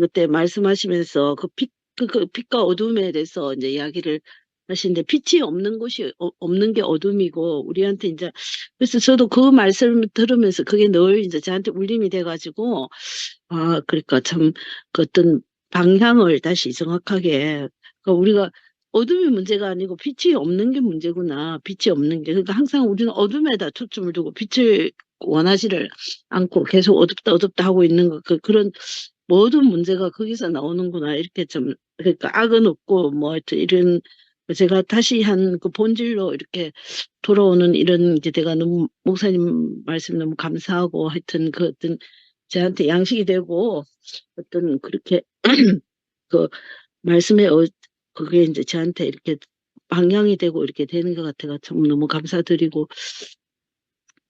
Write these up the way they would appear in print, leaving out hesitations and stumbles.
그때 말씀하시면서 그 빛과 어둠에 대해서 이제 이야기를 하시는데 빛이 없는 곳이 없는 게 어둠이고 우리한테 이제 그래서 저도 그 말씀을 들으면서 그게 늘 이제 저한테 울림이 돼가지고 아 그러니까 참 그 어떤 방향을 다시 정확하게 그러니까 우리가 어둠이 문제가 아니고 빛이 없는 게 문제구나. 빛이 없는 게 그러니까 항상 우리는 어둠에다 초점을 두고 빛을 원하지를 않고 계속 어둡다 어둡다 하고 있는 거 그런 모든 문제가 거기서 나오는구나. 이렇게 좀, 그러니까 악은 없고, 뭐, 하여튼 이런, 제가 다시 한 그 본질로 이렇게 돌아오는 이런 게 제가 너무, 목사님 말씀 너무 감사하고 하여튼 그 어떤 저한테 양식이 되고 어떤 그렇게 그 말씀에 그게 이제 저한테 이렇게 방향이 되고 이렇게 되는 것 같아가 참 너무 감사드리고,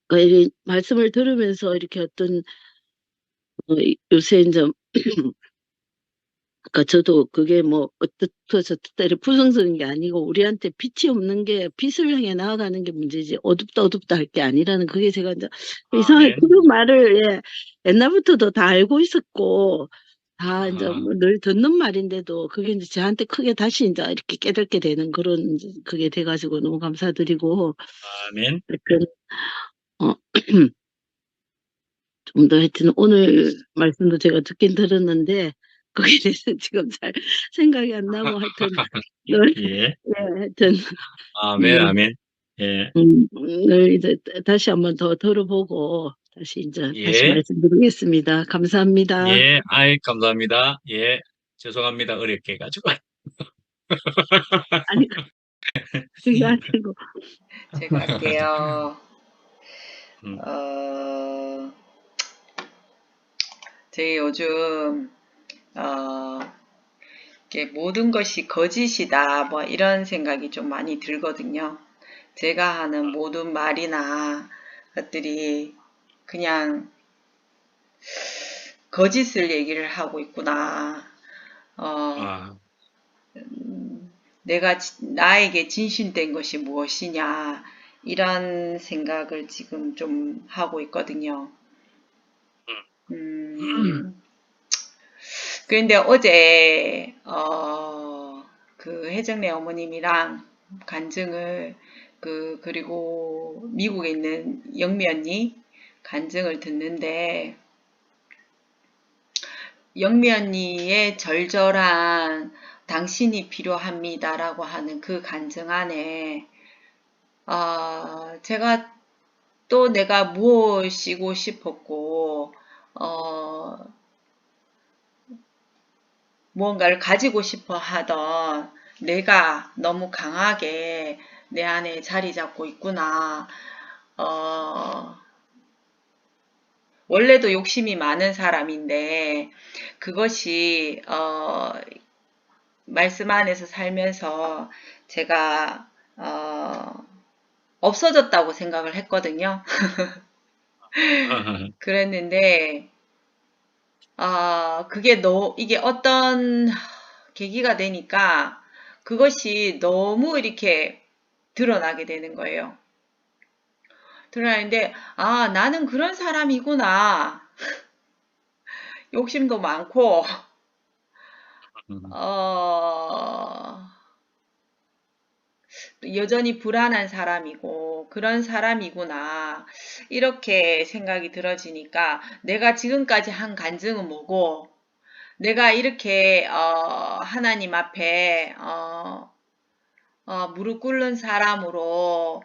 그러니까 이 말씀을 들으면서 이렇게 어떤, 요새 이제 그러니까 저도 그게 뭐 어떻고 저떻다 이렇게 부정적인 게 아니고 우리한테 빛이 없는 게 빛을 향해 나아가는 게 문제지 어둡다 어둡다 할 게 아니라는 그게 제가 이제 이상하게 그 아멘. 말을 예, 옛날부터도 다 알고 있었고 다 이제 아, 뭐 늘 듣는 말인데도 그게 이제 저한테 크게 다시 이제 이렇게 깨닫게 되는 그런 이제 그게 돼가지고 너무 감사드리고 아멘. 하여튼 어, 좀 더 하여튼 오늘 말씀도 제가 듣긴 들었는데 거기에 대해서 지금 잘 생각이 안 나고 하여튼 늘 예. 예, 하여튼 아멘, 음, 아멘. 예. 늘 이제 다시 한번 더 들어보고 다시 이제 다시 예. 말씀드리겠습니다. 감사합니다. 예. 아이, 감사합니다. 예. 죄송합니다. 어렵게 해가지고. 아니 그게 아니고 제가 할게요. 음, 어, 제 요즘, 어, 이렇게 모든 것이 거짓이다, 뭐 이런 생각이 좀 많이 들거든요. 제가 하는 모든 말이나 것들이 그냥 거짓을 얘기를 하고 있구나. 어, 아, 내가 나에게 진실된 것이 무엇이냐. 이런 생각을 지금 좀 하고 있거든요. 음, 그런데 어제 그 혜정네 어머님이랑 간증을 그리고 미국에 있는 영미 언니 간증을 듣는데 영미 언니의 절절한 당신이 필요합니다라고 하는 그 간증 안에 제가 또 내가 무엇이고 싶었고 어, 무언가를 가지고 싶어 하던 내가 너무 강하게 내 안에 자리 잡고 있구나. 어, 원래도 욕심이 많은 사람인데 그것이 말씀 안에서 살면서 제가 없어졌다고 생각을 했거든요. 그랬는데 그게 이게 어떤 계기가 되니까 그것이 너무 이렇게 드러나게 되는 거예요. 드러나는데, 나는 그런 사람이구나. 욕심도 많고, 어, 여전히 불안한 사람이고, 그런 사람이구나. 이렇게 생각이 들어지니까, 내가 지금까지 한 간증은 뭐고, 내가 이렇게, 하나님 앞에, 무릎 꿇는 사람으로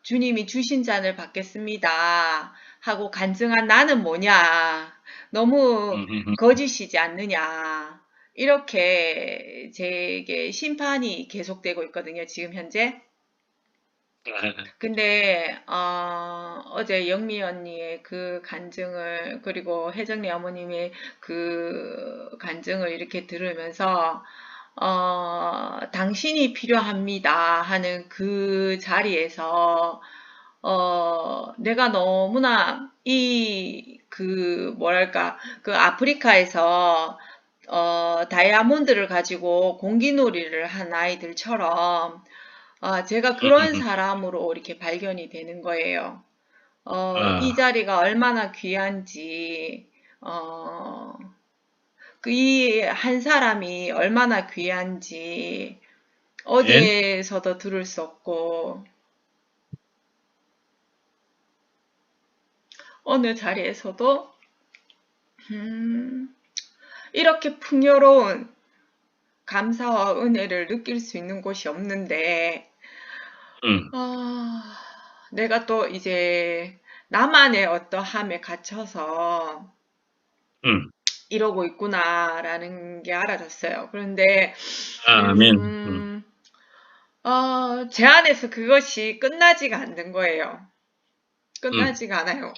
주님이 주신 잔을 받겠습니다 하고 간증한 나는 뭐냐 너무 거짓이지 않느냐 이렇게 제게 심판이 계속되고 있거든요 지금 현재. 근데 어제 영미 언니의 그 간증을 그리고 혜정리 어머님의 그 간증을 이렇게 들으면서 당신이 필요합니다 하는 그 자리에서 내가 너무나 뭐랄까 그 아프리카에서 다이아몬드를 가지고 공기놀이를 한 아이들처럼 제가 그런 사람으로 이렇게 발견이 되는 거예요. 이 아, 자리가 얼마나 귀한지, 어, 이 한 사람이 얼마나 귀한지 아멘. 어디에서도 들을 수 없고 어느 자리에서도 이렇게 풍요로운 감사와 은혜를 느낄 수 있는 곳이 없는데 음, 내가 또 이제 나만의 어떠함에 갇혀서 음, 이러고 있구나라는 게 알아졌어요. 그런데 아멘. 제 안에서 그것이 끝나지가 않는 거예요. 음, 끝나지가 않아요.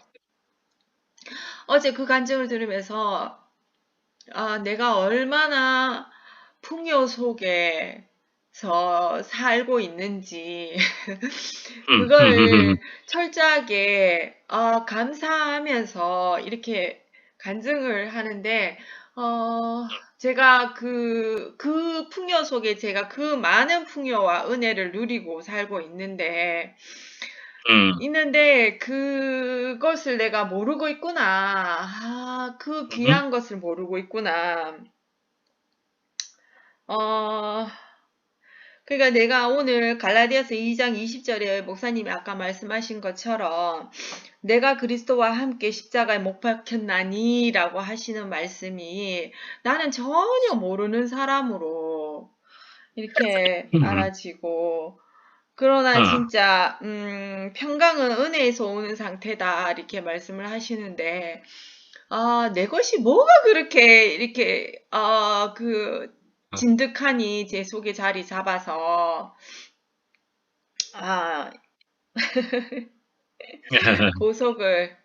어제 그 간증을 들으면서 내가 얼마나 풍요 속에서 살고 있는지 음. 그걸 철저하게 감사하면서 이렇게 간증을 하는데 제가 그 풍요 속에 제가 그 많은 풍요와 은혜를 누리고 살고 음, 있는데 그것을 내가 모르고 있구나. 그 음, 귀한 것을 모르고 있구나. 어, 그러니까 내가 오늘 갈라디아서 2장 20절에 목사님이 아까 말씀하신 것처럼 내가 그리스도와 함께 십자가에 못 박혔나니 라고 하시는 말씀이 나는 전혀 모르는 사람으로 이렇게 음, 알아지고 그러나 아, 진짜 평강은 은혜에서 오는 상태다 이렇게 말씀을 하시는데 내 것이 뭐가 그렇게 이렇게 진득하니 제 속에 자리 잡아서 아 보석을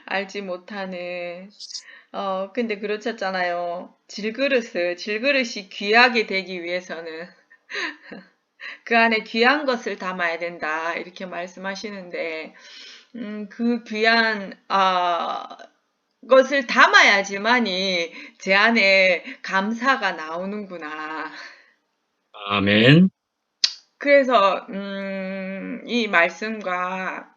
알지 못하는 근데 그렇잖아요. 질그릇이 귀하게 되기 위해서는 그 안에 귀한 것을 담아야 된다. 이렇게 말씀하시는데, 그 귀한, 것을 담아야지만이 제 안에 감사가 나오는구나. 아멘. 그래서, 이 말씀과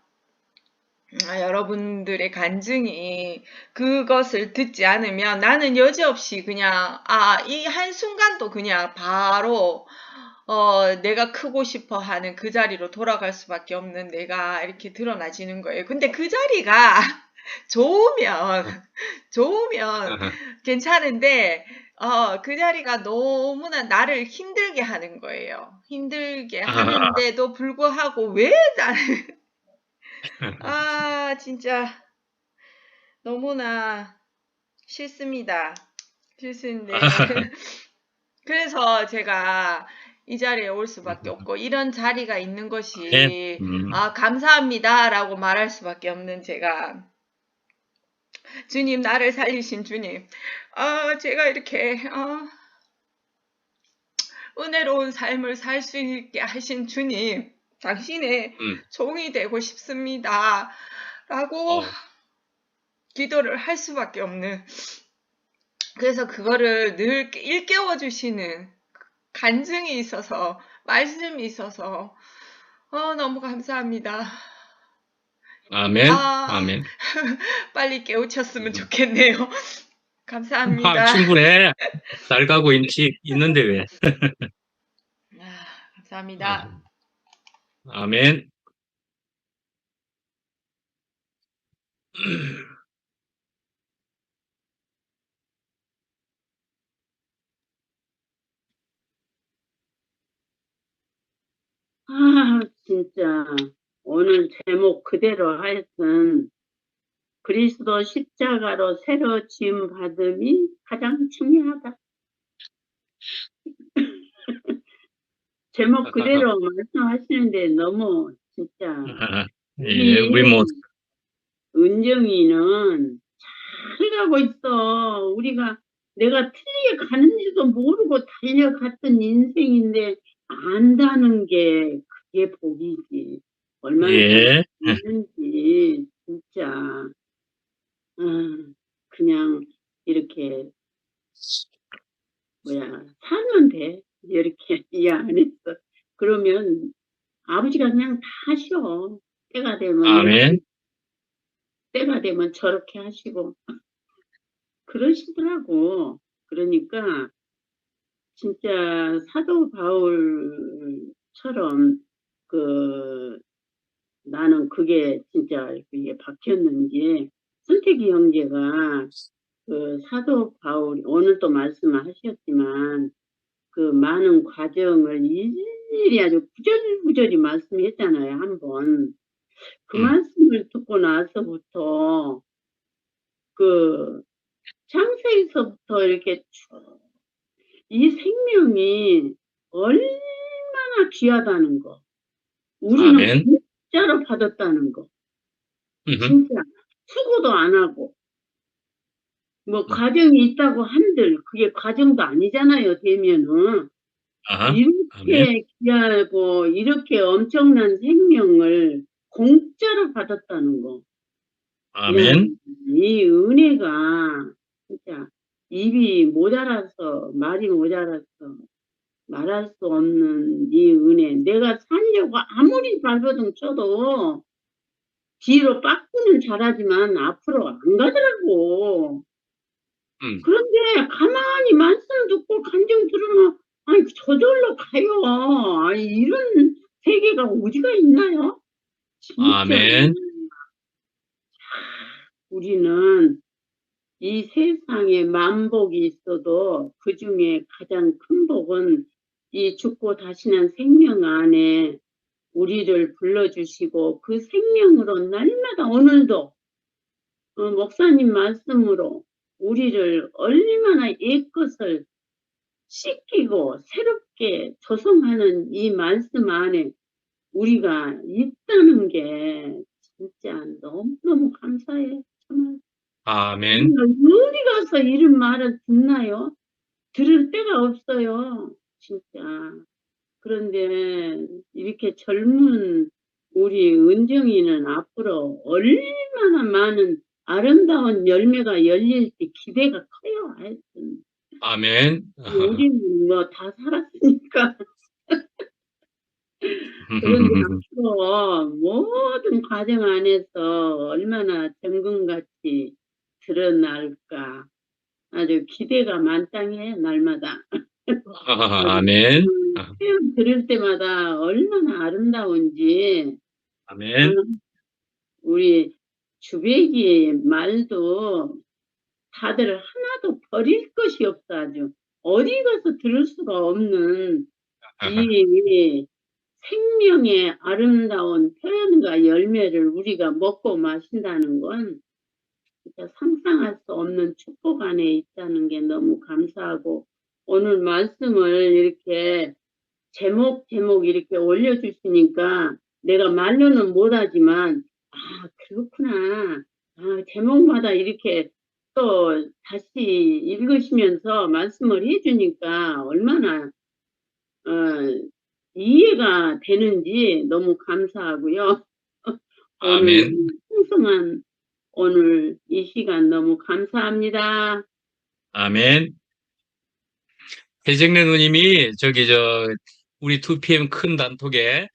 여러분들의 간증이 그것을 듣지 않으면 나는 여지없이 그냥, 이 한순간도 그냥 바로, 내가 크고 싶어 하는 그 자리로 돌아갈 수밖에 없는 내가 이렇게 드러나지는 거예요. 근데 그 자리가 좋으면, 좋으면 괜찮은데, 그 자리가 너무나 나를 힘들게 하는 거예요. 힘들게 아, 하는데도 불구하고 왜 나를, 진짜 너무나 싫습니다. 싫습니다. 그래서 제가 이 자리에 올 수밖에 없고, 이런 자리가 있는 아멘. 것이, 감사합니다. 라고 말할 수밖에 없는 제가, 주님, 나를 살리신 주님, 제가 이렇게, 은혜로운 삶을 살 수 있게 하신 주님, 당신의 음, 종이 되고 싶습니다. 라고 어, 기도를 할 수밖에 없는, 그래서 그거를 늘 일깨워 주시는 간증이 있어서, 말씀이 있어서, 너무 감사합니다. 아멘. 아, 아멘. 빨리 깨우쳤으면 좋겠네요. 감사합니다. 충분해. 잘 가고 있는데 왜? 아, 감사합니다. 아멘. 진짜 오늘 제목 그대로 하여튼 그리스도 십자가로 새로 지음 받음이 가장 중요하다. 제목 그대로 말씀하시는데 너무 진짜 예, 우리 뭐, 우리 은정이는 잘 가고 있어. 우리가 내가 틀리게 가는지도 모르고 달려갔던 인생인데 안다는 게 그게 복이지. 얼마나 잘 예, 있는지 진짜 그냥 이렇게 살면 돼. 이렇게 이 안에서. 그러면 아버지가 그냥 다 하셔. 때가 되면 이렇게, 아멘. 때가 되면 저렇게 하시고 그러시더라고. 그러니까 진짜 사도 바울처럼 나는 그게 진짜 이게 박혔는지 손택이 형제가 사도 바울이 오늘 또 말씀하셨지만 많은 과정을 일일이 아주 구절구절이 말씀했잖아요, 한 번. 그 말씀을 듣고 나서부터 창세에서부터 이렇게 쭉 이 생명이 얼마나 귀하다는 거, 우리는 아멘. 공짜로 받았다는 거, 음흠. 진짜 수고도 안 하고 과정이 있다고 한들 그게 과정도 아니잖아요, 되면은. 아하. 아멘. 이렇게 귀하고 이렇게 엄청난 생명을 공짜로 받았다는 거. 야, 아멘. 이 은혜가 진짜 입이 모자라서 말이 모자라서 말할 수 없는 이 은혜. 내가 살려고 아무리 발버둥 쳐도 뒤로 빠꾸는 잘하지만 앞으로 안 가더라고. 그런데 가만히 말씀 듣고 간증 들으면 아니 저절로 가요. 아니 이런 세계가 어디가 있나요? 진짜. 아멘. 우리는 이 세상에 만복이 있어도 그중에 가장 큰 복은 이 죽고 다시는 생명 안에 우리를 불러주시고 그 생명으로 날마다 오늘도 목사님 말씀으로 우리를 얼마나 옛것을 씻기고 새롭게 조성하는 이 말씀 안에 우리가 있다는 게 진짜 너무너무 감사해요. 정말. 아멘. 어디 가서 이런 말을 듣나요? 들을 데가 없어요. 진짜. 그런데 이렇게 젊은 우리 은정이는 앞으로 얼마나 많은 아름다운 열매가 열릴지 기대가 커요. 하여튼. 아멘. 우리는 다 살았으니까. 그런데 앞으로 모든 과정 안에서 얼마나 정금같이 드러날까. 아주 기대가 만땅해, 날마다. 아멘. 표현 들을 때마다 얼마나 아름다운지. 아멘. 우리 주배기의 말도 다들 하나도 버릴 것이 없어. 아주 어디 가서 들을 수가 없는 이 생명의 아름다운 표현과 열매를 우리가 먹고 마신다는 건 진짜 상상할 수 없는 축복 안에 있다는 게 너무 감사하고, 오늘 말씀을 이렇게 제목 이렇게 올려주시니까 내가 말로는 못하지만 그렇구나. 제목마다 이렇게 또 다시 읽으시면서 말씀을 해주니까 얼마나 이해가 되는지 너무 감사하고요. 오늘 아멘. 풍성한 오늘 이 시간 너무 감사합니다. 아멘. 혜정래 누님이 우리 2PM 큰 단톡에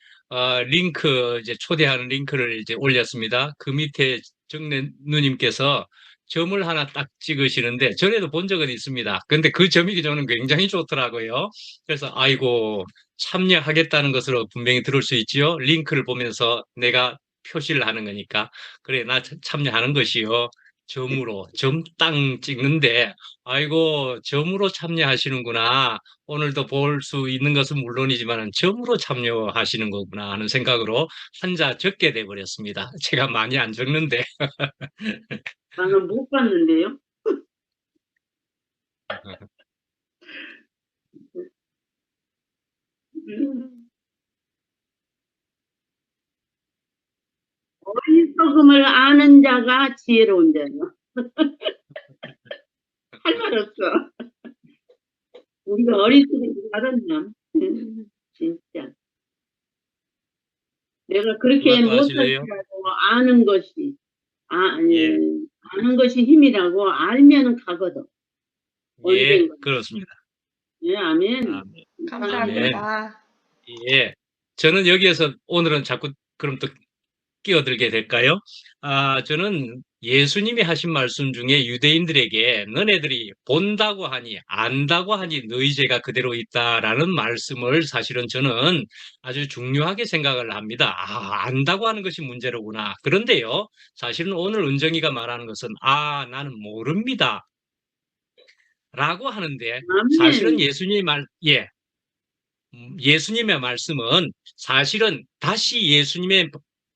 링크 초대하는 링크를 올렸습니다. 그 밑에 정래 누님께서 점을 하나 딱 찍으시는데 전에도 본 적은 있습니다. 근데 그 점이 저는 굉장히 좋더라고요. 그래서 아이고 참여하겠다는 것으로 분명히 들을 수 있지요. 링크를 보면서 내가 표시를 하는 거니까 그래 나 참여하는 것이요. 점으로 점땅 찍는데 아이고 점으로 참여하시는구나. 오늘도 볼 수 있는 것은 물론이지만 점으로 참여하시는 거구나 하는 생각으로 한자 적게 돼버렸습니다. 제가 많이 안 적는데. 나는 못 봤는데요. 어리석음을 아는 자가 지혜로운 자요. 할 말 없어. 우리가 어리석음을 알았나? 진짜. 내가 그렇게 못할지라도 아는 것이, 아는 것이 힘이라고 알면 가거든. 예, 그렇습니다. 예, 아멘. 감사합니다. 예. 저는 여기에서 오늘은 자꾸 그럼 또 끼어들게 될까요? 저는 예수님이 하신 말씀 중에 유대인들에게 너네들이 본다고 하니 안다고 하니 너희 죄가 그대로 있다라는 말씀을 사실은 저는 아주 중요하게 생각을 합니다. 안다고 하는 것이 문제로구나. 그런데요, 사실은 오늘 은정이가 말하는 것은 나는 모릅니다. 라고 하는데 사실은 아멘. 예수님의 말씀은 사실은 다시 예수님의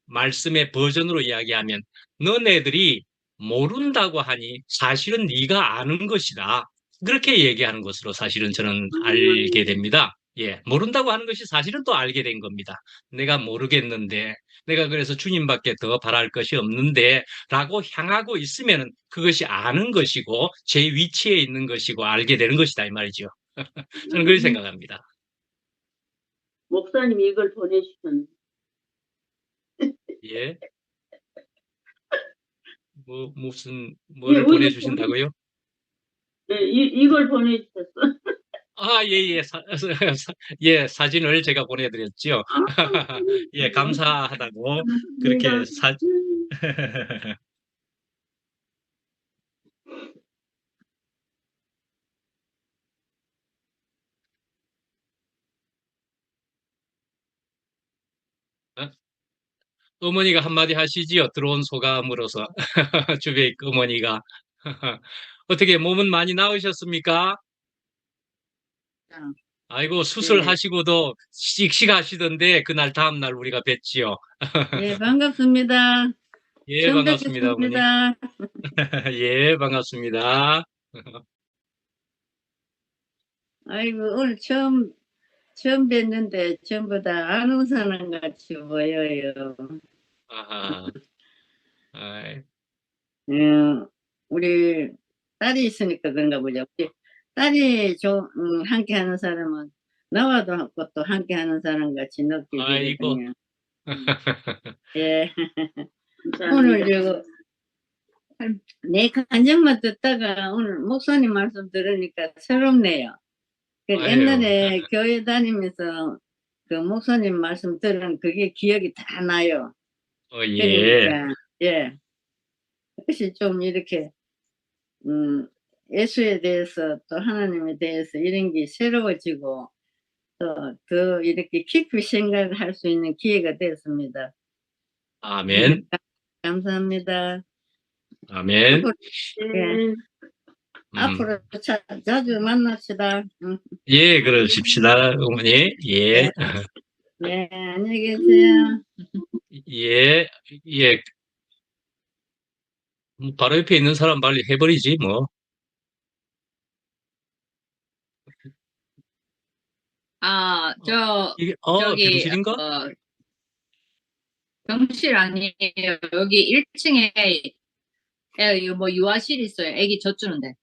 말씀의 버전으로 이야기하면 너네들이 모른다고 하니 사실은 네가 아는 것이다. 그렇게 얘기하는 것으로 사실은 저는 알게 됩니다. 모른다고 하는 것이 사실은 또 알게 된 겁니다. 내가 모르겠는데, 내가 그래서 주님밖에 더 바랄 것이 없는데, 라고 향하고 있으면 그것이 아는 것이고, 제 위치에 있는 것이고, 알게 되는 것이다, 이 말이죠. 저는 그렇게 생각합니다. 목사님이 이걸 보내주셨네. 예. 예, 뭐를 어디 보내주신다고요? 이걸 보내주셨어. 예. 예, 사진을 제가 보내드렸죠. 아, 예, 감사하다고 감사합니다. 그렇게 어? 어머니가 한마디 하시지요. 들어온 소감으로서. 주베이크 어머니가. 어떻게 몸은 많이 나으셨습니까? 아이고, 수술하시고도 씩씩하시던데 그날 다음날 우리가 뵀지요. 예, 반갑습니다. 예, 처음 반갑습니다, 어머니. 뵙겠습니다. 예, 반갑습니다. 아이고, 오늘 처음 뵀는데 전부 다 아는 사람 같이 보여요. 아하. 아이, 우리 딸이 있으니까 그런가 보죠. 우리 딸이 함께 하는 사람은 나와도 또 함께 하는 사람 같이 아이고. 느끼거든요. 예. 감사합니다. 오늘 내 간증만 듣다가 오늘 목사님 말씀 들으니까 새롭네요. 아유. 옛날에 교회 다니면서 그 목사님 말씀 들은 그게 기억이 다 나요. 예. 그러니까 그것이 좀 이렇게 예수에 대해서 또 하나님에 대해서 이런 게 새로워지고 또 더 이렇게 깊이 생각할 수 있는 기회가 됐습니다. 아멘. 감사합니다. 아멘. 앞으로 자주 만납시다. 예, 그러십시다, 어머니. 예. 네, 안녕히 계세요. 예, 예. 바로 옆에 있는 사람 빨리 해버리지, 뭐. 이게, 저기, 병실인가? 병실 아니에요. 여기 1층에 뭐 유아실 있어요. 애기 젖주는데.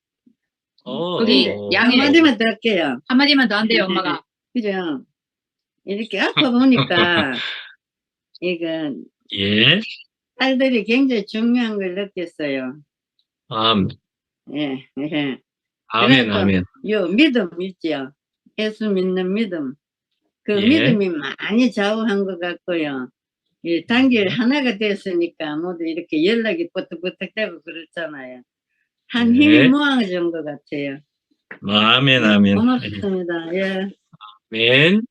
거기 양해 한마디만 더 할게요. 한마디만 더 한대요, 엄마가. 그죠? 이렇게 아파 보니까 이건 예. 딸들이 굉장히 중요한 걸 느꼈어요. 예. 아멘, 그래서 아멘. 요 믿음 있죠. 예수 믿는 믿음. 그 예. 믿음이 많이 좌우한 것 같고요. 이 단결 하나가 됐으니까 모두 이렇게 연락이 뽀득뽀득되고 그렇잖아요. 한 힘이 예. 모아진 것 같아요. 아멘, 아멘. 고맙습니다. 예. 아멘.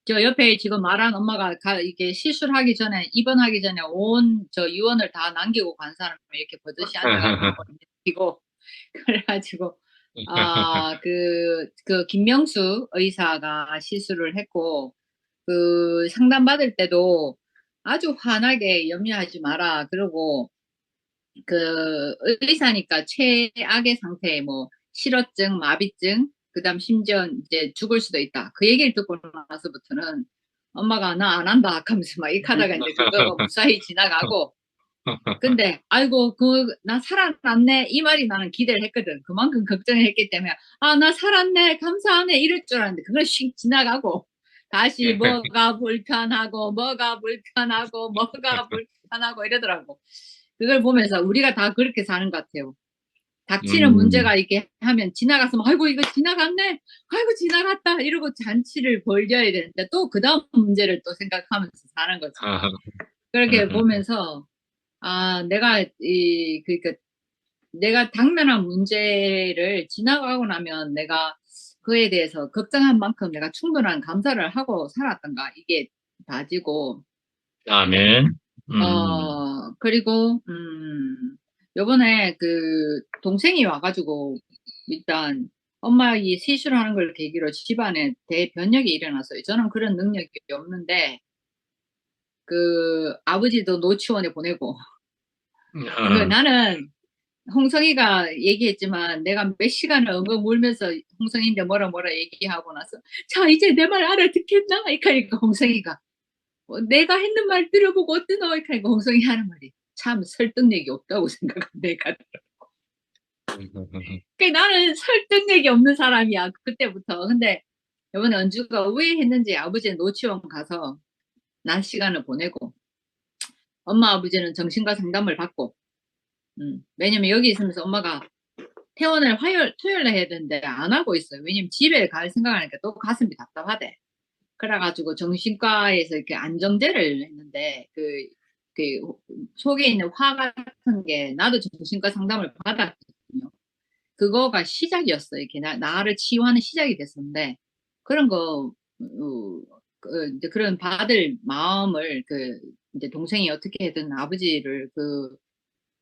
저 옆에 지금 말한 엄마가 이게 시술하기 전에, 입원하기 전에 온 저 유언을 다 남기고 간 사람이 이렇게 버젓이 앉아가지고, 그래가지고, 그 김명수 의사가 시술을 했고, 그 상담받을 때도 아주 환하게 염려하지 마라. 그러고, 그 의사니까 최악의 상태, 뭐, 실어증, 마비증, 그 다음 심지어 이제 죽을 수도 있다. 그 얘기를 듣고 나서부터는 엄마가 나 안 한다 하면서 막 이렇게 하다가 이제 그거 무사히 지나가고. 근데 아이고 나 살아났네 이 말이 나는 기대를 했거든. 그만큼 걱정을 했기 때문에 나 살았네 감사하네 이럴 줄 알았는데 그걸 휙 지나가고 다시 뭐가 불편하고 이러더라고. 그걸 보면서 우리가 다 그렇게 사는 것 같아요. 닥치는 문제가 이렇게 하면 지나갔으면 아이고 이거 지나갔네, 아이고 지나갔다 이러고 잔치를 벌려야 되는데 또 그 다음 문제를 또 생각하면서 사는 거지. 아하. 그렇게 보면서 내가 그러니까 내가 당면한 문제를 지나가고 나면 내가 그에 대해서 걱정한 만큼 내가 충분한 감사를 하고 살았던가 이게 다지고. 아멘. 그리고 요번에 그 동생이 와가지고 일단 엄마 이 시술을 하는 걸 계기로 집안에 대변혁이 일어났어요. 저는 그런 능력이 없는데 그 아버지도 노치원에 보내고 나는 홍성이가 얘기했지만 내가 몇 시간을 엉엉 울면서 홍성이인데 뭐라 얘기하고 나서 자 이제 내 말 알아듣겠나? 이러니까 홍성이가 내가 했는 말 들어보고 어떠노? 이러니까 홍성이 하는 말이 참 설득력이 없다고 생각한다. 그러니까 나는 설득력이 없는 사람이야 그때부터. 근데 이번에 은주가 왜 했는지 아버지는 노치원 가서 낮 시간을 보내고 엄마 아버지는 정신과 상담을 받고 왜냐면 여기 있으면서 엄마가 퇴원을 토요일에 해야 되는데 안 하고 있어요. 왜냐면 집에 갈 생각하니까 또 가슴이 답답하대. 그래가지고 정신과에서 이렇게 안정제를 했는데 그 속에 있는 화 같은 게 나도 정신과 상담을 받았거든요. 그거가 시작이었어요. 이렇게 나를 치유하는 시작이 됐었는데 그런 거 이제 그런 받을 마음을 이제 동생이 어떻게든 아버지를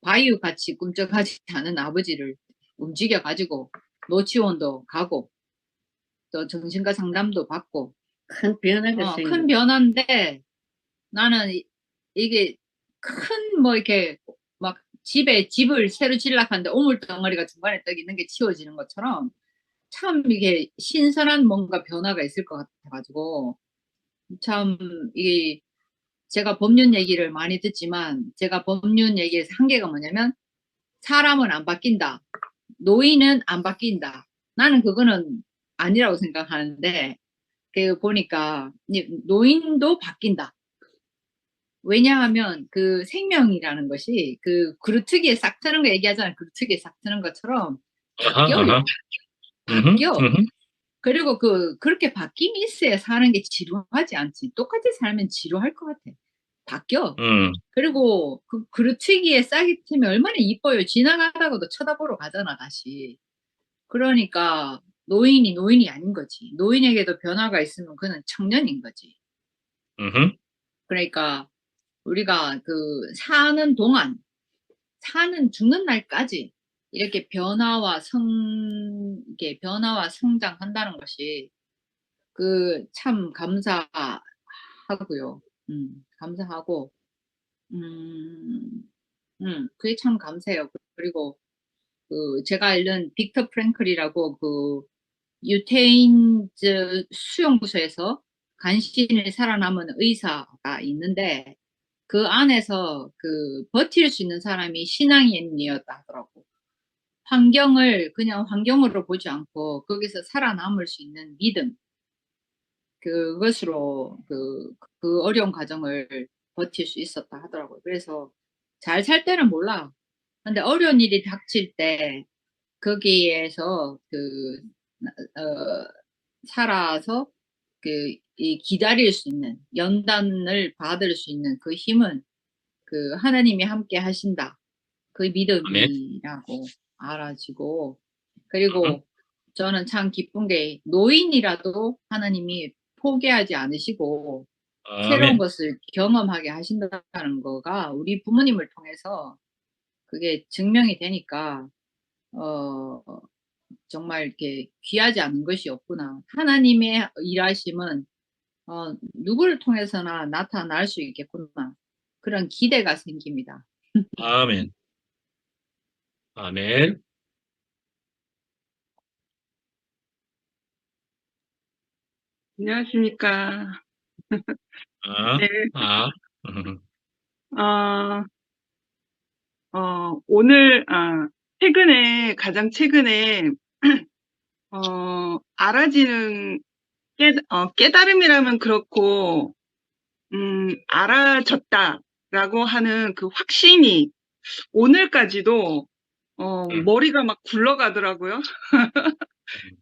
바이오 같이 꿈쩍하지 않은 아버지를 움직여가지고 노치원도 가고 또 정신과 상담도 받고 큰 변화가 큰 생겼. 변화인데 나는 이게 큰 뭐 이렇게 막 집을 새로 질락하는데 오물덩어리가 중간에 떡 있는 게 치워지는 것처럼 참 이게 신선한 뭔가 변화가 있을 것 같아가지고 참 이게 제가 법륜 얘기를 많이 듣지만 제가 법륜 얘기에서 한계가 뭐냐면 사람은 안 바뀐다. 노인은 안 바뀐다. 나는 그거는 아니라고 생각하는데 보니까 노인도 바뀐다. 왜냐하면 그 생명이라는 것이 그루트기에 싹 트는 거 얘기하잖아요. 그루트기에 싹 트는 것처럼 바뀌어요. 바뀌어. 그리고 그렇게 바뀜이 있어야 사는 게 지루하지 않지. 똑같이 살면 지루할 것 같아. 바뀌어. 그리고 그루트기에 싹이 트면 얼마나 이뻐요. 지나가다가도 쳐다보러 가잖아, 다시. 그러니까 노인이 아닌 거지. 노인에게도 변화가 있으면 그는 청년인 거지. 그러니까 우리가 사는 동안, 죽는 날까지 이렇게 변화와 성장한다는 것이 참 감사하고요. 감사하고, 그게 참 감사해요. 그리고 제가 읽은 빅터 프랭클이라고 유태인즈 수용소에서 간신히 살아남은 의사가 있는데 그 안에서 버틸 수 있는 사람이 신앙인이었다 하더라고. 환경을 그냥 환경으로 보지 않고 거기서 살아남을 수 있는 믿음, 그것으로 그 어려운 과정을 버틸 수 있었다 하더라고요. 그래서 잘 살 때는 몰라. 근데 어려운 일이 닥칠 때 거기에서 살아서 기다릴 수 있는 연단을 받을 수 있는 그 힘은 하나님이 함께 하신다. 그 믿음이라고 알아지고 그리고 저는 참 기쁜 게 노인이라도 하나님이 포기하지 않으시고 새로운 것을 경험하게 하신다는 거가 우리 부모님을 통해서 그게 증명이 되니까 정말 이렇게 귀하지 않은 것이 없구나. 하나님의 일하심은 누구를 통해서나 나타날 수 있겠구나. 그런 기대가 생깁니다. 아멘. 아멘. 안녕하십니까. 네. 오늘, 가장 최근에, 알아지는, 깨달음이라면 그렇고, 알아졌다라고 하는 그 확신이 오늘까지도 머리가 막 굴러가더라고요.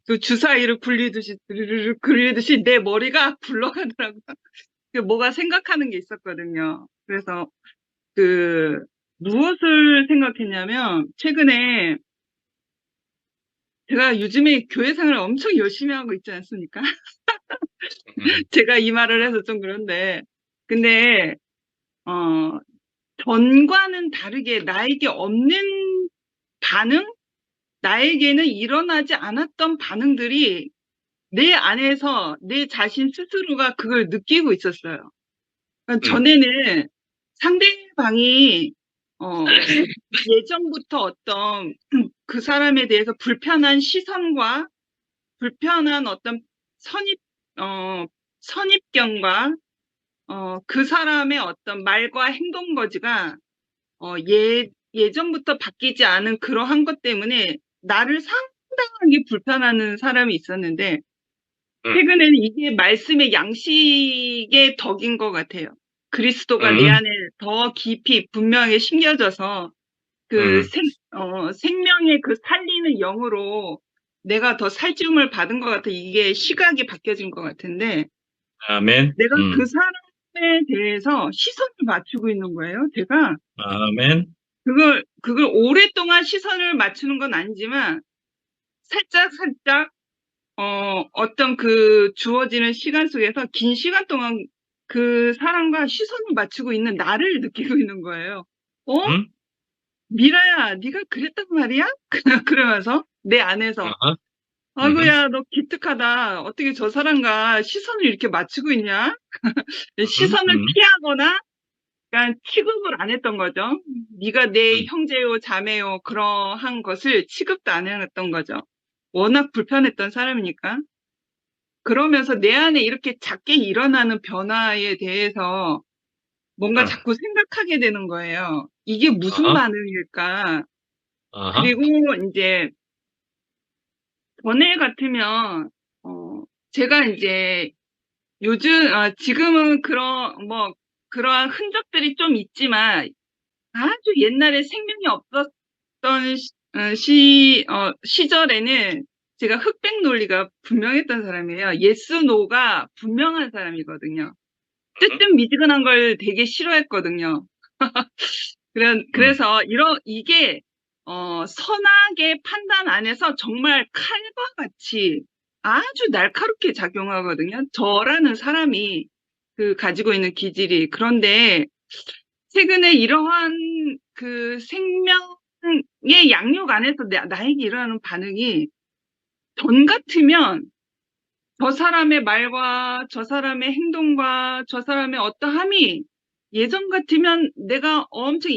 그 주사위를 굴리듯이, 드르르르 굴리듯이 내 머리가 굴러가더라고요. 그 뭐가 생각하는 게 있었거든요. 그래서 무엇을 생각했냐면, 최근에 제가 요즘에 교회 생활을 엄청 열심히 하고 있지 않습니까? 제가 이 말을 해서 좀 그런데, 근데, 전과는 다르게 나에게 없는 반응? 나에게는 일어나지 않았던 반응들이 내 안에서 내 자신 스스로가 그걸 느끼고 있었어요. 그러니까 전에는 상대방이 예전부터 어떤 그 사람에 대해서 불편한 시선과 불편한 어떤 선입견과 그 사람의 어떤 말과 행동 거지가 예전부터 바뀌지 않은 그러한 것 때문에 나를 상당하게 불편하는 사람이 있었는데 최근에는 이게 말씀의 양식의 덕인 것 같아요. 그리스도가 내 안에 더 깊이 분명하게 심겨져서 생명의 그 살리는 영으로 내가 더 살찌움을 받은 것 같아. 이게 시각이 바뀌어진 것 같은데 아멘. 내가 그 사람에 대해서 시선을 맞추고 있는 거예요. 제가 아멘. 그걸 오랫동안 시선을 맞추는 건 아니지만 살짝 어떤 그 주어지는 시간 속에서 긴 시간 동안 그 사람과 시선을 맞추고 있는 나를 느끼고 있는 거예요. 미라야, 네가 그랬단 말이야? 그러면서 내 안에서 아이고야, 너 기특하다. 어떻게 저 사람과 시선을 이렇게 맞추고 있냐? 시선을 피하거나 그러니까 취급을 안 했던 거죠. 네가 내 형제요, 자매요 그러한 것을 취급도 안 했던 거죠. 워낙 불편했던 사람이니까. 그러면서 내 안에 이렇게 작게 일어나는 변화에 대해서 뭔가 자꾸 생각하게 되는 거예요. 이게 무슨 반응일까? 그리고 이제 전에 같으면 제가 이제 지금은 그러한 흔적들이 좀 있지만 아주 옛날에 생명이 없었던 시절에는 제가 흑백 논리가 분명했던 사람이에요. 예스, 노가 분명한 사람이거든요. 뜨뜻미지근한 걸 되게 싫어했거든요. 그래서 이게 선악의 판단 안에서 정말 칼과 같이 아주 날카롭게 작용하거든요. 저라는 사람이 가지고 있는 기질이. 그런데 최근에 이러한 그 생명의 양육 안에서 나에게 일어나는 반응이 전 같으면 저 사람의 말과 저 사람의 행동과 저 사람의 어떠함이 예전 같으면 내가 엄청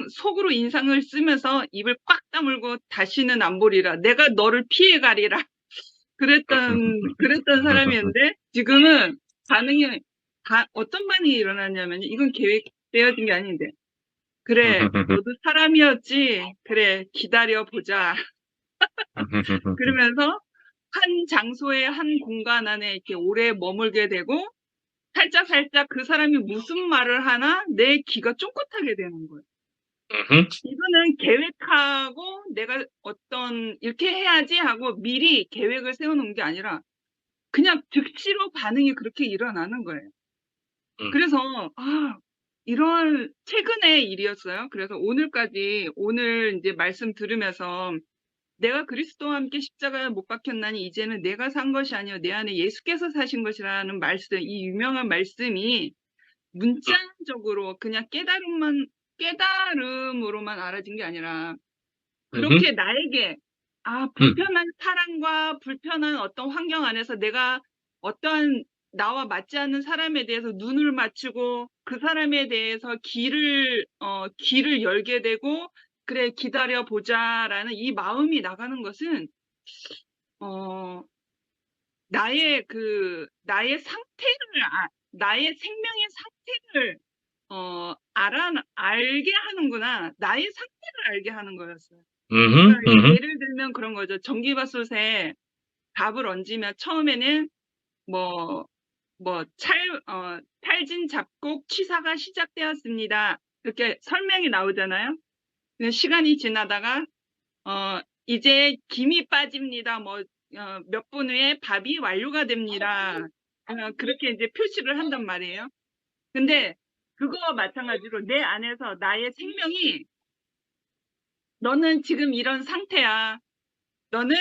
속으로 인상을 쓰면서 입을 꽉 다물고 다시는 안 보리라. 내가 너를 피해 가리라. 그랬던 사람이었는데 지금은 반응이 어떤 반응이 일어났냐면 이건 계획되어진 게 아닌데 그래, 너도 사람이었지. 그래, 기다려보자. 그러면서 한 장소에 한 공간 안에 이렇게 오래 머물게 되고 살짝 그 사람이 무슨 말을 하나 내 귀가 쫑긋하게 되는 거예요. 이거는 계획하고 내가 이렇게 해야지 하고 미리 계획을 세우는 게 아니라 그냥 즉시로 반응이 그렇게 일어나는 거예요. 그래서 이런 최근의 일이었어요. 그래서 오늘 이제 말씀 들으면서 내가 그리스도와 함께 십자가에 못 박혔나니 이제는 내가 산 것이 아니요 내 안에 예수께서 사신 것이라는 말씀, 이 유명한 말씀이 문자적으로 그냥 깨달음으로만 알아진 게 아니라 그렇게 나에게 불편한 사람과 불편한 어떤 환경 안에서 내가 어떠한 나와 맞지 않는 사람에 대해서 눈을 맞추고 그 사람에 대해서 귀를 열게 되고 그래 기다려보자라는 이 마음이 나가는 것은 나의 나의 생명의 상태를 알게 하는구나. 나의 상태를 알게 하는 거였어요. 그러니까 예를 들면 그런 거죠. 전기밥솥에 밥을 얹으면 처음에는 탈진 잡곡 취사가 시작되었습니다. 이렇게 설명이 나오잖아요. 시간이 지나다가 이제 김이 빠집니다. 몇 분 후에 밥이 완료가 됩니다. 그렇게 이제 표시를 한단 말이에요. 근데 그거와 마찬가지로 내 안에서 나의 생명이 너는 지금 이런 상태야. 너는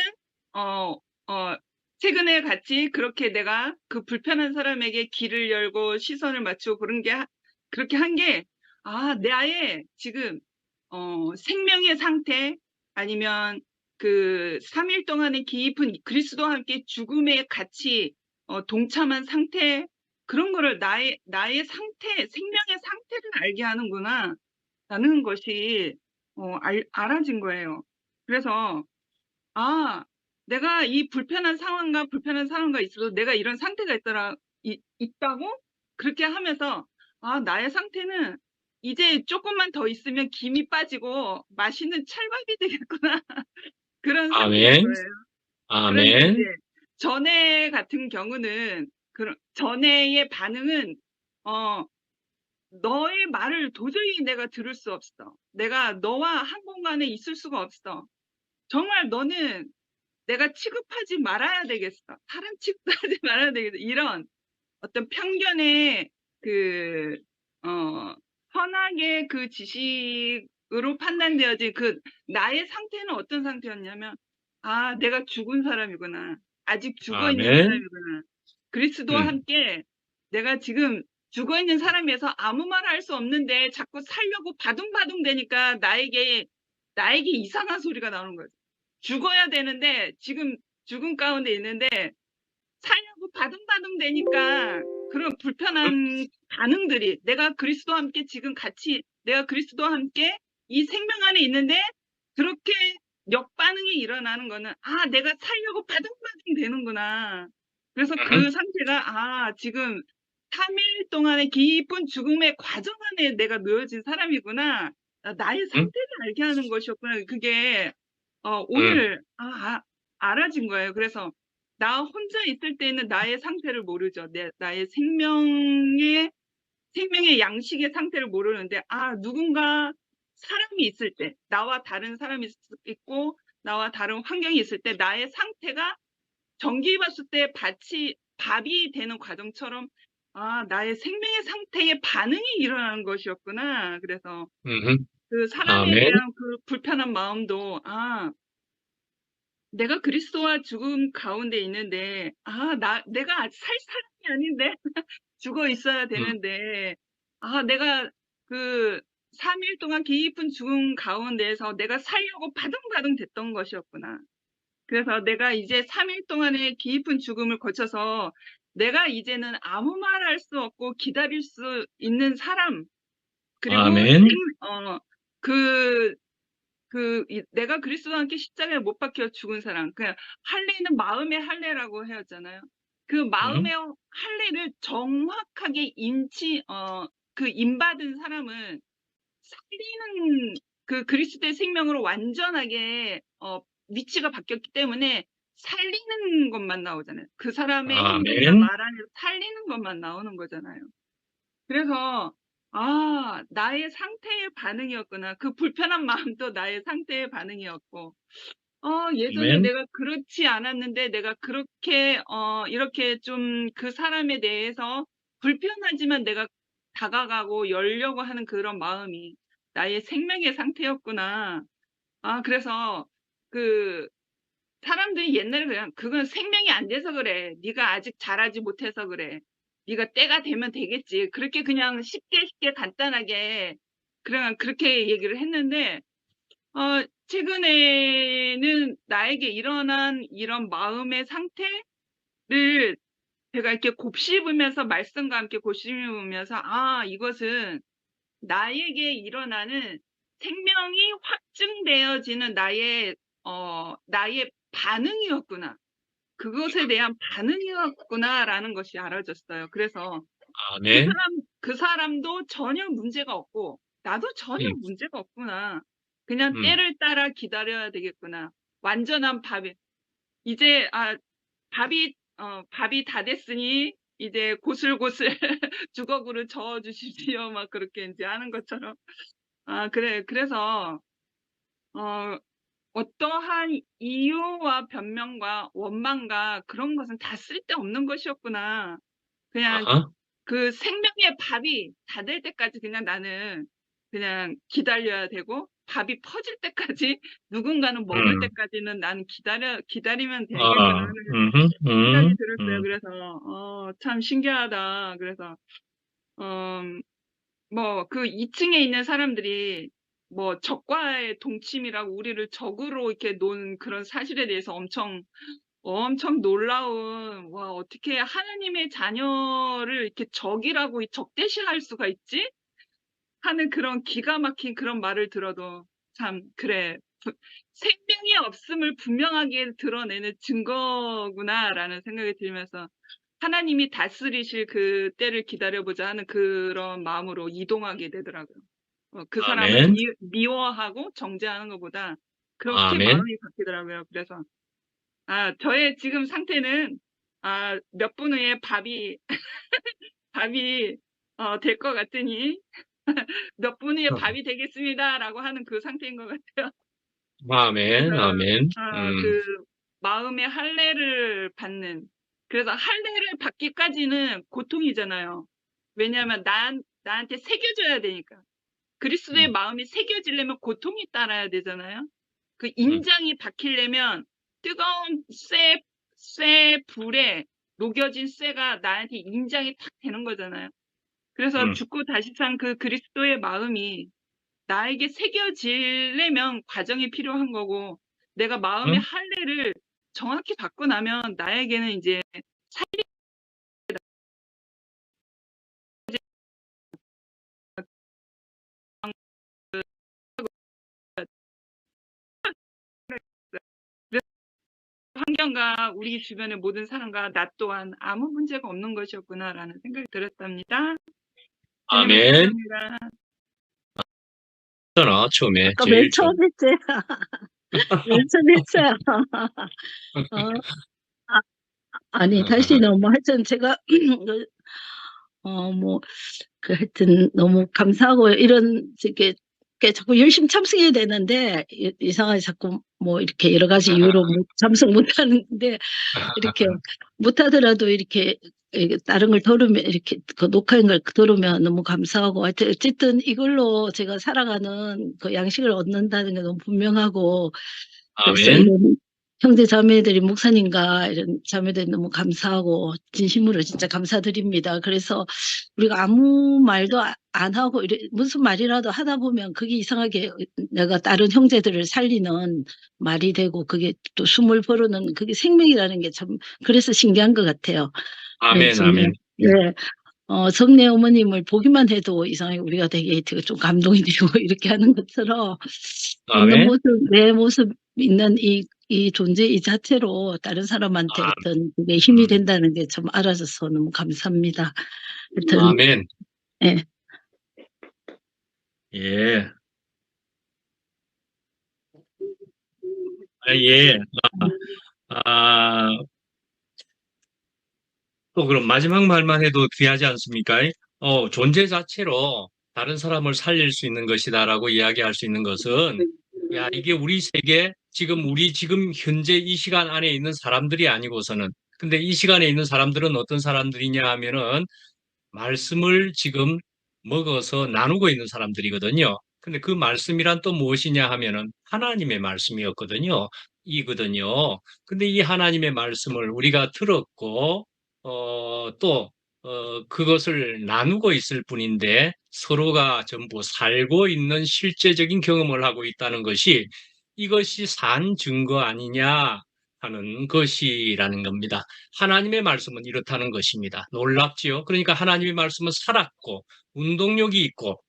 최근에 같이 그렇게 내가 그 불편한 사람에게 길을 열고 시선을 맞추고 그렇게 한 게, 나의 지금, 생명의 상태, 아니면 그 3일 동안의 깊은 그리스도와 함께 죽음에 같이, 동참한 상태, 그런 거를 나의 상태, 생명의 상태를 알게 하는구나. 라는 것이, 알아진 거예요. 그래서, 내가 이 불편한 상황과 있어도 내가 이런 상태가 있다고? 그렇게 하면서, 나의 상태는 이제 조금만 더 있으면 김이 빠지고 맛있는 찰밥이 되겠구나. 그런 상태인 아멘. 거예요. 그런데 아멘. 이제 전에 같은 경우는, 전에의 반응은, 너의 말을 도저히 내가 들을 수 없어. 내가 너와 한 공간에 있을 수가 없어. 정말 너는 내가 취급하지 말아야 되겠어. 사람 취급하지 말아야 되겠어. 이런 어떤 편견의 선악의 그 지식으로 판단되어진 나의 상태는 어떤 상태였냐면, 내가 죽은 사람이구나. 아직 죽어 있는 아멘. 사람이구나. 그리스도와 함께 내가 지금 죽어 있는 사람에서 아무 말 할 수 없는데 자꾸 살려고 바둥바둥 되니까 나에게 이상한 소리가 나오는 거죠. 죽어야 되는데 지금 죽음 가운데 있는데 살려고 바둥바둥 되니까 그런 불편한 반응들이, 내가 그리스도와 함께 내가 그리스도와 함께 이 생명 안에 있는데 그렇게 역반응이 일어나는 거는, 내가 살려고 바둥바둥 되는구나. 그래서 그 상태가, 지금 3일 동안의 깊은 죽음의 과정 안에 내가 놓여진 사람이구나. 나의 상태를 알게 하는 것이었구나. 그게, 오늘, 알아진 거예요. 그래서 나 혼자 있을 때는 나의 상태를 모르죠. 나의 생명의 양식의 상태를 모르는데, 누군가 사람이 있을 때, 나와 다른 사람이 있고, 나와 다른 환경이 있을 때, 나의 상태가 전기봤을 때 밥이 되는 과정처럼, 나의 생명의 상태의 반응이 일어나는 것이었구나. 그래서 그 사람에 아멘. 대한 그 불편한 마음도, 내가 그리스도와 죽음 가운데 있는데, 내가 아직 살 사람이 아닌데, 죽어 있어야 되는데, 내가 그 3일 동안 깊은 죽음 가운데에서 내가 살려고 바둥바둥 됐던 것이었구나. 그래서 내가 이제 3일 동안의 깊은 죽음을 거쳐서 내가 이제는 아무 말 할 수 없고 기다릴 수 있는 사람, 그리고 아멘. 내가 그리스도와 함께 십자가에 못 박혀 죽은 사람, 그냥 할례는 마음의 할례라고 하였잖아요. 그 마음의 할례를 정확하게 임받은 사람은 살리는 그리스도의 생명으로 완전하게 위치가 바뀌었기 때문에 살리는 것만 나오잖아요. 그 사람의 행동이나 아멘. 말 안에서 살리는 것만 나오는 거잖아요. 그래서 나의 상태의 반응이었구나. 그 불편한 마음도 나의 상태의 반응이었고, 예전에 아멘. 내가 그렇지 않았는데 내가 그렇게 이렇게 좀 그 사람에 대해서 불편하지만 내가 다가가고 열려고 하는 그런 마음이 나의 생명의 상태였구나. 그래서 그 사람들이 옛날에 그냥 그건 생명이 안 돼서 그래. 네가 아직 자라지 못해서 그래. 네가 때가 되면 되겠지. 그렇게 그냥 쉽게 간단하게 그냥 그렇게 얘기를 했는데, 최근에는 나에게 일어난 이런 마음의 상태를 제가 이렇게 곱씹으면서, 말씀과 함께 곱씹으면서, 이것은 나에게 일어나는 생명이 확증되어지는 나의 반응이었구나. 그것에 대한 반응이었구나라는 것이 알아졌어요. 그래서 아멘. 그 사람도 전혀 문제가 없고, 나도 전혀 문제가 없구나. 그냥 때를 따라 기다려야 되겠구나. 완전한 이제, 밥이 다 됐으니, 이제 고슬고슬 주걱으로 저어 주십시오. 막 그렇게 이제 하는 것처럼. 그래서, 어떠한 이유와 변명과 원망과 그런 것은 다 쓸데없는 것이었구나. 그냥 아하. 그 생명의 밥이 다 될 때까지 그냥 나는 그냥 기다려야 되고, 밥이 퍼질 때까지 누군가는 먹을 때까지는 나는 기다리면 되겠구나 하는 생각이 들었어요. 그래서 참 신기하다. 그래서 뭐 그 2층에 있는 사람들이 뭐 적과의 동침이라고 우리를 적으로 이렇게 놓은 그런 사실에 대해서 엄청 놀라운, 와, 어떻게 하나님의 자녀를 이렇게 적이라고 적대시할 수가 있지? 하는 그런 기가 막힌 그런 말을 들어도 참, 그래. 생명이 없음을 분명하게 드러내는 증거구나라는 생각이 들면서 하나님이 다스리실 그 때를 기다려보자 하는 그런 마음으로 이동하게 되더라고요. 그 사람을 아멘. 미워하고 정죄하는 것보다 그렇게 아멘. 마음이 바뀌더라고요. 그래서 저의 지금 상태는 몇 분 후에 밥이 될 것 같으니 몇 분 후에 밥이 되겠습니다라고 하는 그 상태인 것 같아요. 아멘. 그래서 아멘. 그 마음의 할례를 받는, 그래서 할례를 받기까지는 고통이잖아요. 왜냐하면 나한테 새겨져야 되니까. 그리스도의 마음이 새겨지려면 고통이 따라야 되잖아요. 그 인장이 박히려면 뜨거운 쇠 불에 녹여진 쇠가 나한테 인장이 탁 되는 거잖아요. 그래서 죽고 다시 산 그 그리스도의 마음이 나에게 새겨지려면 과정이 필요한 거고, 내가 마음의 할례를 정확히 받고 나면 나에게는 이제 환경과 우리 주변의 모든 사람과 나 또한 아무 문제가 없는 것이었구나라는 생각이 들었답니다. 아멘. 감사합니다. 잖아, 처음에. 아까 제일 맨 처음 했어요. 맨 처음 했어요. 아니, 다시 너무 하여튼 제가, 하여튼 너무 감사하고요. 이렇게 자꾸 열심히 참석해야 되는데, 이상하게 자꾸 뭐 이렇게 여러 가지 이유로 참석 못 하는데, 이렇게 못하더라도 이렇게 다른 걸 들으면, 이렇게 그 녹화인 걸 들으면 너무 감사하고, 하여튼 어쨌든 이걸로 제가 살아가는 그 양식을 얻는다는 게 너무 분명하고, 그래서 아멘. 이런 형제 자매들이 목사님과 이런 자매들이 너무 감사하고 진심으로 진짜 감사드립니다. 그래서 우리가 아무 말도 안 하고 무슨 말이라도 하다 보면 그게 이상하게 내가 다른 형제들을 살리는 말이 되고 그게 또 숨을 거르는 그게 생명이라는 게 참 그래서 신기한 것 같아요. 아멘. 정말. 아멘. 네. 성례 어머님을 보기만 해도 이상하게 우리가 되게 좀 감동이 되고 이렇게 하는 것처럼 아멘. 내 모습 있는 이 존재 이 자체로 다른 사람한테 어떤 그게 힘이 된다는 게 참 알아져서 너무 감사합니다. 하여튼, 아멘. 예. 예. 예. 또 그럼 마지막 말만 해도 귀하지 않습니까? 존재 자체로 다른 사람을 살릴 수 있는 것이다라고 이야기할 수 있는 것은, 야, 이게 우리 세계, 우리 지금 현재 이 시간 안에 있는 사람들이 아니고서는, 근데 이 시간에 있는 사람들은 어떤 사람들이냐 하면은, 말씀을 지금 먹어서 나누고 있는 사람들이거든요. 근데 그 말씀이란 또 무엇이냐 하면은, 하나님의 말씀이었거든요. 이거든요. 근데 이 하나님의 말씀을 우리가 들었고, 그것을 나누고 있을 뿐인데 서로가 전부 살고 있는 실제적인 경험을 하고 있다는 것이 이것이 산 증거 아니냐 하는 것이라는 겁니다. 하나님의 말씀은 이렇다는 것입니다. 놀랍지요? 그러니까 하나님의 말씀은 살았고 운동력이 있고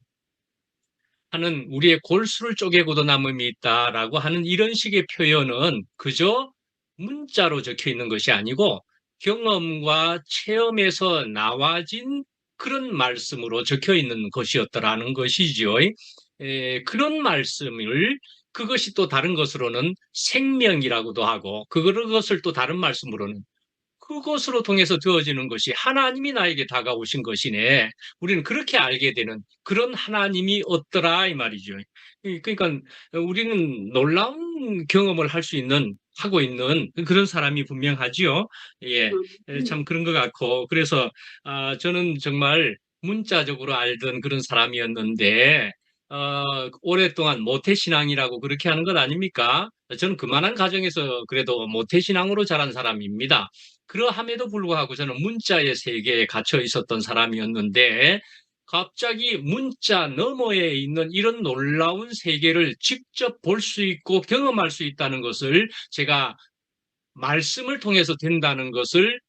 하는 우리의 골수를 쪼개고도 남음이 있다라고 하는 이런 식의 표현은 그저 문자로 적혀 있는 것이 아니고 경험과 체험에서 나와진 그런 말씀으로 적혀 있는 것이었더라는 것이죠. 그런 말씀을 그것이 또 다른 것으로는 생명이라고도 하고 그것을 또 다른 말씀으로는 그것으로 통해서 되어지는 것이 하나님이 나에게 다가오신 것이네. 우리는 그렇게 알게 되는 그런 하나님이 없더라 이 말이죠. 그러니까 우리는 놀라운 경험을 할 수 있는, 하고 있는 그런 사람이 분명하지요. 예, 참 그런 것 같고. 그래서, 저는 정말 문자적으로 알던 그런 사람이었는데, 오랫동안 모태신앙이라고 그렇게 하는 것 아닙니까? 저는 그만한 가정에서 그래도 모태신앙으로 자란 사람입니다. 그러함에도 불구하고 저는 문자의 세계에 갇혀 있었던 사람이었는데, 갑자기 문자 너머에 있는 이런 놀라운 세계를 직접 볼 수 있고 경험할 수 있다는 것을 제가 말씀을 통해서 된다는 것을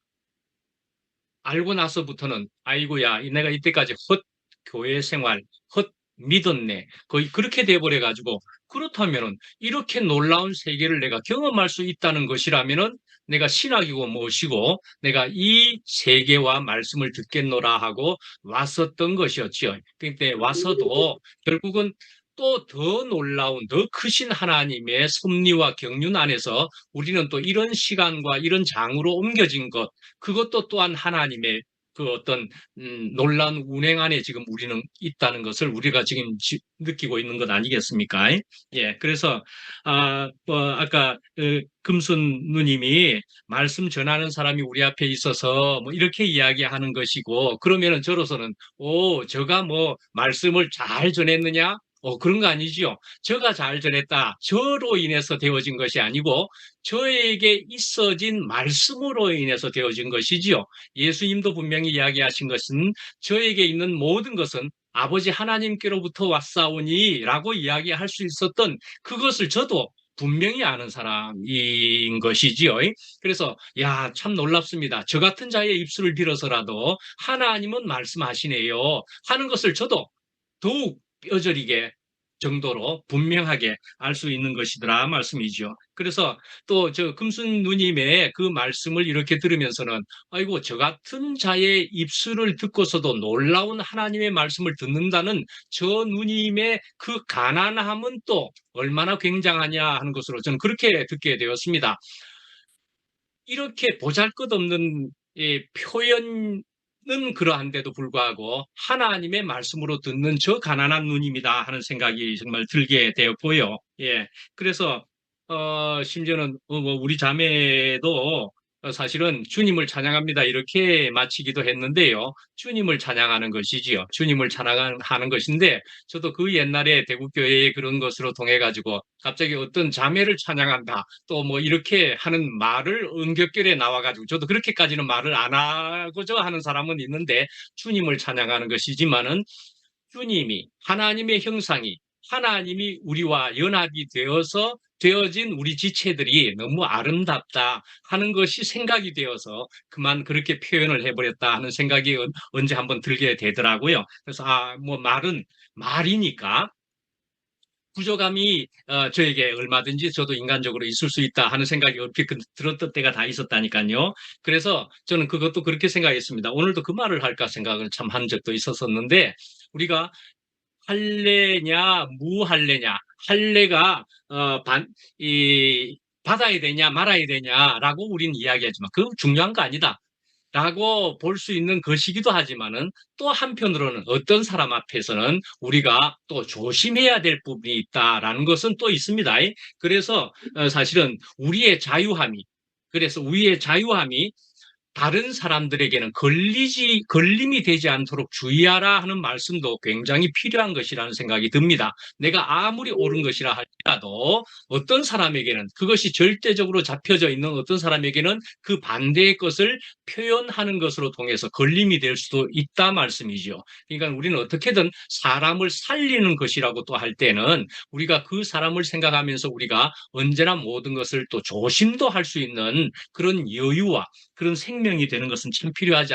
알고 나서부터는 아이고야, 내가 이때까지 헛 교회 생활, 헛 믿었네. 거의 그렇게 돼버려 가지고 그렇다면은 이렇게 놀라운 세계를 내가 경험할 수 있다는 것이라면은 내가 신학이고 무엇이고 내가 이 세계와 말씀을 듣겠노라 하고 왔었던 것이었지요. 그때 와서도 결국은 또 더 놀라운, 더 크신 하나님의 섭리와 경륜 안에서 우리는 또 이런 시간과 이런 장으로 옮겨진 것, 그것도 또한 하나님의 그 어떤 놀라운 운행 안에 지금 우리는 있다는 것을 우리가 지금 느끼고 있는 것 아니겠습니까? 예, 그래서 아까 금순 누님이 말씀 전하는 사람이 우리 앞에 있어서 뭐 이렇게 이야기하는 것이고 그러면은 저로서는 저가 뭐 말씀을 잘 전했느냐? 그런 거 아니지요. 저가 잘 전했다. 저로 인해서 되어진 것이 아니고 저에게 있어진 말씀으로 인해서 되어진 것이지요. 예수님도 분명히 이야기하신 것은 저에게 있는 모든 것은 아버지 하나님께로부터 왔사오니 라고 이야기할 수 있었던 그것을 저도 분명히 아는 사람인 것이지요. 그래서 야, 참 놀랍습니다. 저 같은 자의 입술을 빌어서라도 하나님은 말씀하시네요 하는 것을 저도 더욱 뼈저리게 정도로 분명하게 알 수 있는 것이더라 말씀이죠. 그래서 또 저 금순 누님의 그 말씀을 이렇게 들으면서는 아이고, 저 같은 자의 입술을 듣고서도 놀라운 하나님의 말씀을 듣는다는 저 누님의 그 가난함은 또 얼마나 굉장하냐 하는 것으로 저는 그렇게 듣게 되었습니다. 이렇게 보잘것없는 표현은 그러한데도 불구하고 하나님의 말씀으로 듣는 저 가난한 누님이다 하는 생각이 정말 들게 되었고요. 예, 그래서 심지어는 우리 자매도 사실은 주님을 찬양합니다 이렇게 마치기도 했는데요. 주님을 찬양하는 것이지요. 주님을 찬양하는 것인데 저도 그 옛날에 대구교회의 그런 것으로 통해 가지고 갑자기 어떤 자매를 찬양한다 또 뭐 이렇게 하는 말을 은격결에 나와 가지고 저도 그렇게까지는 말을 안 하고자 하는 사람은 있는데 주님을 찬양하는 것이지만은 주님이 하나님의 형상이 하나님이 우리와 연합이 되어진 우리 지체들이 너무 아름답다 하는 것이 생각이 되어서 그만 그렇게 표현을 해버렸다 하는 생각이 언제 한번 들게 되더라고요. 그래서 뭐 말은 말이니까 부족함이 저에게 얼마든지 저도 인간적으로 있을 수 있다 하는 생각이 얼핏 들었던 때가 다 있었다니까요. 그래서 저는 그것도 그렇게 생각했습니다. 오늘도 그 말을 할까 생각을 참 한 적도 있었었는데 우리가 할래냐 무할래냐, 할래가 받아야 되냐 말아야 되냐라고 우리는 이야기하지만 그거 중요한 거 아니다 라고 볼 수 있는 것이기도 하지만은 또 한편으로는 어떤 사람 앞에서는 우리가 또 조심해야 될 부분이 있다라는 것은 또 있습니다. 그래서 사실은 우리의 자유함이 다른 사람들에게는 걸림이 되지 않도록 주의하라 하는 말씀도 굉장히 필요한 것이라는 생각이 듭니다. 내가 아무리 옳은 것이라 할지라도 어떤 사람에게는 그것이 절대적으로 잡혀져 있는 어떤 사람에게는 그 반대의 것을 표현하는 것으로 통해서 걸림이 될 수도 있다 말씀이죠. 그러니까 우리는 어떻게든 사람을 살리는 것이라고 또 할 때는 우리가 그 사람을 생각하면서 우리가 언제나 모든 것을 또 조심도 할 수 있는 그런 여유와 그런 생명이 되는 것은 참 필요하지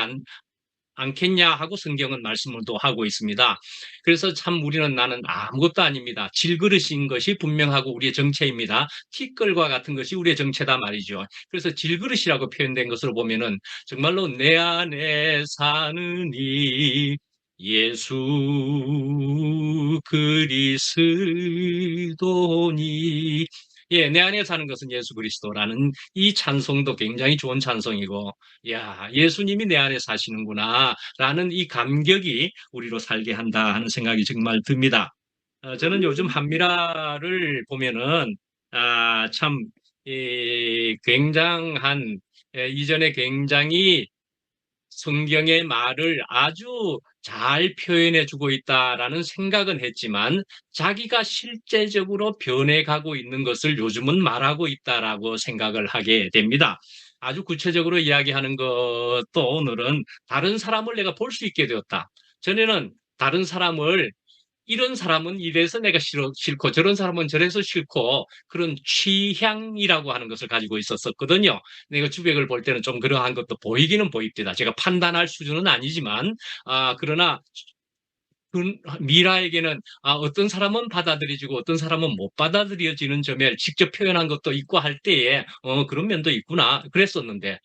않겠냐 하고 성경은 말씀을 또 하고 있습니다. 그래서 참 우리는 나는 아무것도 아닙니다. 질그릇인 것이 분명하고 우리의 정체입니다. 티끌과 같은 것이 우리의 정체다 말이죠. 그래서 질그릇이라고 표현된 것으로 보면은 정말로 내 안에 사는 이 예수 그리스도니, 예, 내 안에 사는 것은 예수 그리스도라는 이 찬송도 굉장히 좋은 찬송이고, 야, 예수님이 내 안에 사시는구나 라는 이 감격이 우리로 살게 한다 하는 생각이 정말 듭니다. 저는 요즘 한미라를 보면은 참, 굉장한, 이전에 굉장히 성경의 말을 아주 잘 표현해 주고 있다라는 생각은 했지만 자기가 실제적으로 변해가고 있는 것을 요즘은 말하고 있다라고 생각을 하게 됩니다. 아주 구체적으로 이야기하는 것도 오늘은 다른 사람을 내가 볼 수 있게 되었다. 전에는 다른 사람을 이런 사람은 이래서 내가 싫고 저런 사람은 저래서 싫고 그런 취향이라고 하는 것을 가지고 있었거든요. 내가 주백을 볼 때는 좀 그러한 것도 보이기는 보입니다. 제가 판단할 수준은 아니지만 그러나 미라에게는 어떤 사람은 받아들여지고 어떤 사람은 못 받아들여지는 점을 직접 표현한 것도 있고 할 때에 그런 면도 있구나 그랬었는데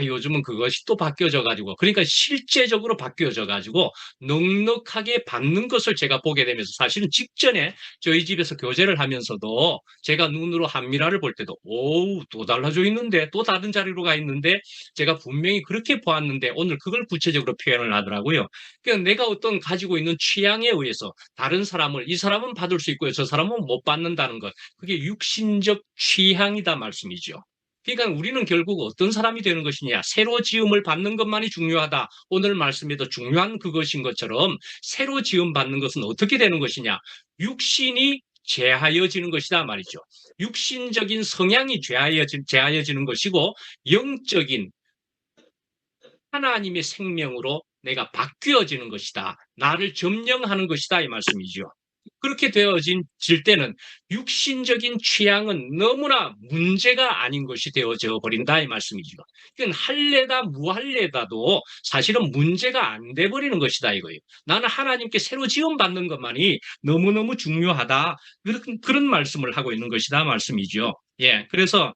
요즘은 그것이 또 바뀌어져 가지고 그러니까 실제적으로 바뀌어져 가지고 넉넉하게 받는 것을 제가 보게 되면서 사실은 직전에 저희 집에서 교제를 하면서도 제가 눈으로 한미라를 볼 때도 오우 또 달라져 있는데 또 다른 자리로 가 있는데 제가 분명히 그렇게 보았는데 오늘 그걸 구체적으로 표현을 하더라고요. 그러니까 내가 어떤 가지고 있는 취향에 의해서 다른 사람을 이 사람은 받을 수 있고요. 저 사람은 못 받는다는 것. 그게 육신적 취향이다 말씀이죠. 그러니까 우리는 결국 어떤 사람이 되는 것이냐. 새로 지음을 받는 것만이 중요하다. 오늘 말씀에도 중요한 그것인 것처럼 새로 지음 받는 것은 어떻게 되는 것이냐. 육신이 제하여지는 것이다 말이죠. 육신적인 성향이 제하여지는 것이고 영적인 하나님의 생명으로 내가 바뀌어지는 것이다. 나를 점령하는 것이다. 이 말씀이죠. 그렇게 되어질 때는 육신적인 취향은 너무나 문제가 아닌 것이 되어져 버린다. 이 말씀이죠. 그건 할래다 무할래다도 사실은 문제가 안 돼 버리는 것이다. 이거예요. 나는 하나님께 새로 지음받는 것만이 너무너무 중요하다. 그런 말씀을 하고 있는 것이다. 말씀이죠. 예, 그래서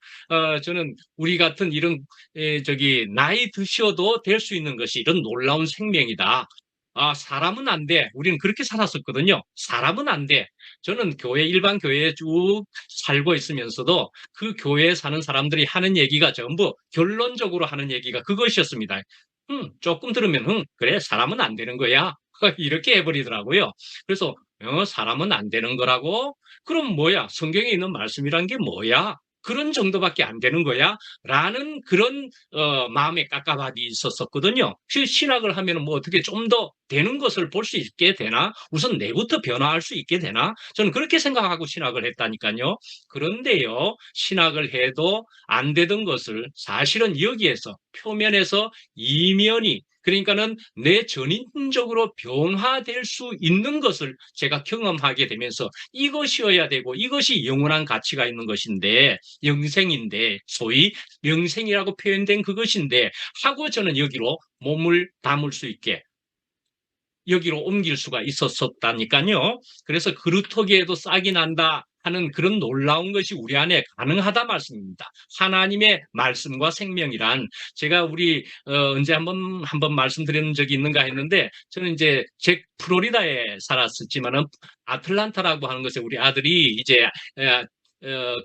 저는 우리 같은 이런 나이 드셔도 될 수 있는 것이 이런 놀라운 생명이다. 사람은 안 돼. 우리는 그렇게 살았었거든요. 사람은 안 돼. 저는 일반 교회에 쭉 살고 있으면서도 그 교회에 사는 사람들이 하는 얘기가 전부 결론적으로 하는 얘기가 그것이었습니다. 조금 들으면, 그래, 사람은 안 되는 거야. 이렇게 해버리더라고요. 그래서, 사람은 안 되는 거라고? 그럼 뭐야? 성경에 있는 말씀이란 게 뭐야? 그런 정도밖에 안 되는 거야? 라는 그런 마음의 깝깝함이 있었거든요. 신학을 하면 뭐 어떻게 좀 더 되는 것을 볼 수 있게 되나? 우선 내부터 변화할 수 있게 되나? 저는 그렇게 생각하고 신학을 했다니까요. 그런데요, 신학을 해도 안 되던 것을 사실은 여기에서 표면에서 이면이 그러니까는 내 전인적으로 변화될 수 있는 것을 제가 경험하게 되면서 이것이어야 되고 이것이 영원한 가치가 있는 것인데 영생인데 소위 명생이라고 표현된 그것인데 하고 저는 여기로 몸을 담을 수 있게 여기로 옮길 수가 있었다니까요. 그래서 그루터기에도 싹이 난다 하는 그런 놀라운 것이 우리 안에 가능하다 말씀입니다. 하나님의 말씀과 생명이란 제가 우리 언제 한번 말씀드린 적이 있는가 했는데 저는 이제 플로리다에 살았었지만은 아틀란타라고 하는 것에 우리 아들이 이제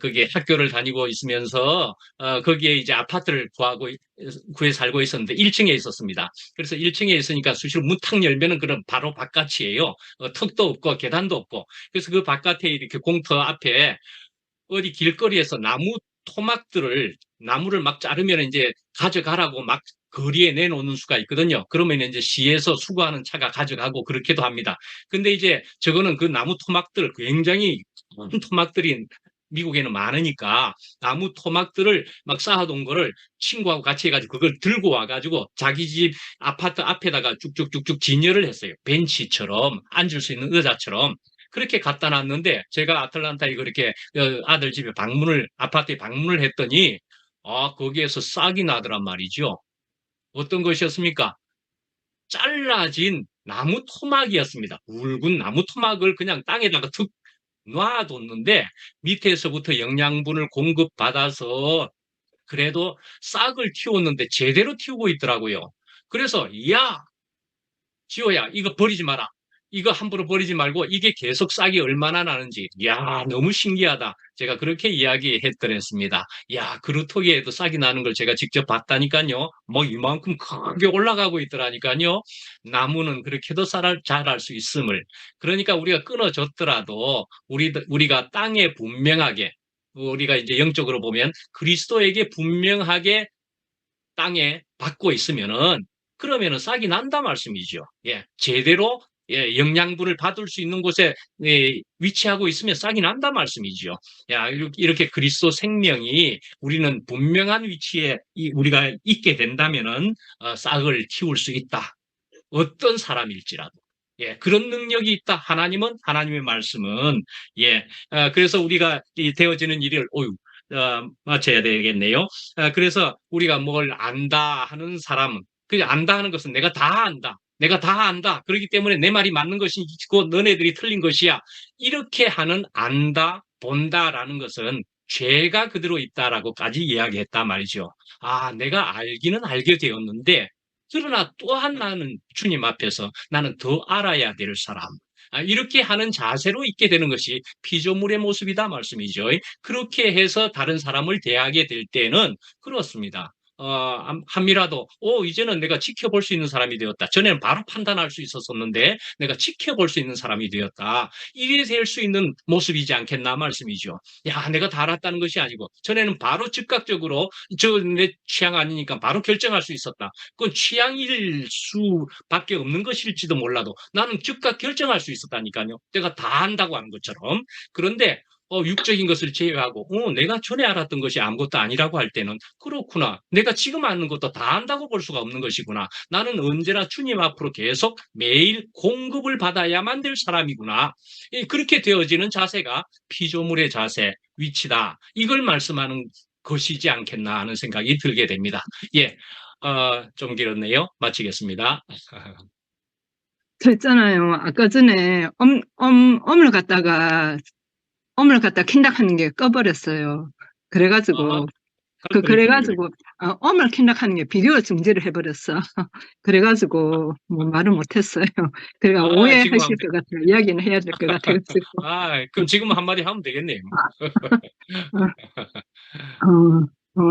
그게 학교를 다니고 있으면서 거기에 이제 아파트를 구해 살고 있었는데 1층에 있었습니다. 그래서 1층에 있으니까 수시로 문 탁 열면은 그런 바로 바깥이에요. 턱도 없고 계단도 없고. 그래서 그 바깥에 이렇게 공터 앞에 어디 길거리에서 나무를 막 자르면 이제 가져가라고 막 거리에 내놓는 수가 있거든요. 그러면 이제 시에서 수거하는 차가 가져가고 그렇게도 합니다. 근데 이제 저거는 그 나무 토막들 굉장히 큰 토막들이 미국에는 많으니까 나무 토막들을 막 쌓아둔 거를 친구하고 같이 해가지고 그걸 들고 와가지고 자기 집 아파트 앞에다가 쭉쭉쭉쭉 진열을 했어요. 벤치처럼 앉을 수 있는 의자처럼. 그렇게 갖다 놨는데 제가 아틀란타에 그렇게 아들 집에 아파트에 방문을 했더니 거기에서 싹이 나더란 말이죠. 어떤 것이었습니까? 잘라진 나무 토막이었습니다. 굵은 나무 토막을 그냥 땅에다가 툭 놔뒀는데 밑에서부터 영양분을 공급받아서 그래도 싹을 틔웠는데 제대로 틔우고 있더라고요. 그래서 야 지호야 이거 버리지 마라. 이거 함부로 버리지 말고 이게 계속 싹이 얼마나 나는지 야 너무 신기하다. 제가 그렇게 이야기했더랬습니다. 야 그루터기에도 싹이 나는 걸 제가 직접 봤다니까요. 뭐 이만큼 크게 올라가고 있더라니까요. 나무는 그렇게도 자랄 수 있음을. 그러니까 우리가 끊어졌더라도 우리가 땅에 분명하게 우리가 이제 영적으로 보면 그리스도에게 분명하게 땅에 받고 있으면은 그러면은 싹이 난다 말씀이죠. 예, 제대로 예, 영양분을 받을 수 있는 곳에 예, 위치하고 있으면 싹이 난다 말씀이죠. 야, 이렇게 그리스도 생명이 우리는 분명한 위치에 우리가 있게 된다면은 싹을 키울 수 있다. 어떤 사람일지라도. 예, 그런 능력이 있다. 하나님의 말씀은, 예, 그래서 우리가 이 되어지는 일을, 맞춰야 되겠네요. 그래서 우리가 뭘 안다 하는 사람은, 그 안다 하는 것은 내가 다 안다. 내가 다 안다. 그렇기 때문에 내 말이 맞는 것이고 너네들이 틀린 것이야. 이렇게 하는 안다, 본다라는 것은 죄가 그대로 있다라고까지 이야기했단 말이죠. 아, 내가 알기는 알게 되었는데, 그러나 또한 나는 주님 앞에서 나는 더 알아야 될 사람. 이렇게 하는 자세로 있게 되는 것이 피조물의 모습이다 말씀이죠. 그렇게 해서 다른 사람을 대하게 될 때는 그렇습니다. 한미라도 이제는 내가 지켜볼 수 있는 사람이 되었다. 전에는 바로 판단할 수 있었었는데 내가 지켜볼 수 있는 사람이 되었다. 이래 될 수 있는 모습이지 않겠나 말씀이죠. 야, 내가 다 알았다는 것이 아니고 전에는 바로 즉각적으로 저 내 취향 아니니까 바로 결정할 수 있었다. 그건 취향일 수밖에 없는 것일지도 몰라도 나는 즉각 결정할 수 있었다니까요. 내가 다 안다고 하는 것처럼. 그런데 육적인 것을 제외하고 내가 전에 알았던 것이 아무것도 아니라고 할 때는 그렇구나. 내가 지금 아는 것도 다 안다고 볼 수가 없는 것이구나. 나는 언제나 주님 앞으로 계속 매일 공급을 받아야만 될 사람이구나. 그렇게 되어지는 자세가 피조물의 자세, 위치다. 이걸 말씀하는 것이지 않겠나 하는 생각이 들게 됩니다. 예, 좀 길었네요. 마치겠습니다. 저 있잖아요. 아까 전에 엄을 갖다 킨닥하는 게 꺼버렸어요. 그래가지고 그래가지고 엄을 킨닥하는 게 비디오 중지를 해버렸어. 그래가지고 뭐 말을 못했어요. 그러니까 오해하실 것 같아요. 이야기는 해야 될 것 같아가지고. 그럼 지금 한마디 하면 되겠네요.